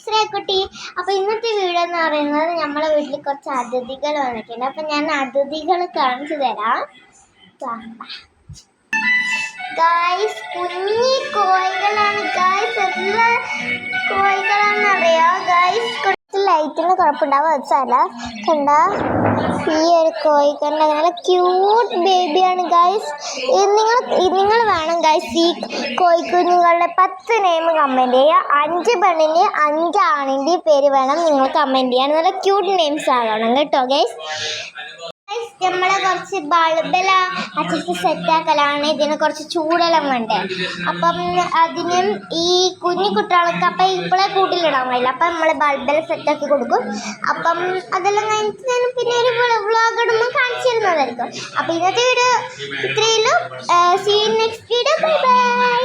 ശ്രീകുട്ടി. അപ്പോൾ ഇന്നത്തെ വീഡിയോ എന്ന് പറയുന്നത് നമ്മളെ വീട്ടിൽ കുറച്ച് അതിഥികൾ വന്നിട്ടുണ്ട്. അപ്പം ഞാൻ അതിഥികൾ കാണിച്ചു തരാം. ഗായ്സ്, കുഞ്ഞി കോഴികളാണ് ഗായ്സ്. എല്ലാ കോഴികളാണെന്ന് അറിയാം ഗായ്സ്. കുറച്ച് ലൈറ്റിന് കുഴപ്പമുണ്ടാവും, വെച്ചാല കണ്ട ഈ ഒരു കോഴികളുടെ നല്ല ക്യൂട്ട് ബേബിയാണ് ഗായ്സ്. നിങ്ങൾ വേണം ഗായ്സ് ഈ കോഴിക്കുഞ്ഞുങ്ങളുടെ 10 നെയിം കമൻറ്റ് ചെയ്യുക. 5 പെണ്ണിന് 5 ആണിൻ്റെ പേര് വേണം നിങ്ങൾ കമൻറ്റ് ചെയ്യാൻ. നല്ല ക്യൂട്ട് നെയിംസ് ആകണം കേട്ടോ ഗായ്സ്. നമ്മളെ കുറച്ച് ബൾബെല അച്ഛൻ സെറ്റാക്കലാണ്. ഇതിന് കുറച്ച് ചൂടെല്ലാം വേണ്ടേ. അപ്പം അതിനും ഈ കുഞ്ഞു കുട്ടികൾക്ക് അപ്പം ഇപ്പോഴേ കൂട്ടിലിടാൻ കഴിയില്ല. അപ്പം നമ്മൾ ബൾബെല്ലാം സെറ്റാക്കി കൊടുക്കും. അപ്പം അതെല്ലാം കഴിഞ്ഞിട്ട് ഞാൻ പിന്നെ ഒരു വ്ളോഗ് ഇടുമ്പോൾ കാണിച്ചു തരുന്നതായിരിക്കും. അപ്പം ഇന്നത്തെ വീഡിയോ ഇത്രയുള്ളൂ. See you next video. Bye by.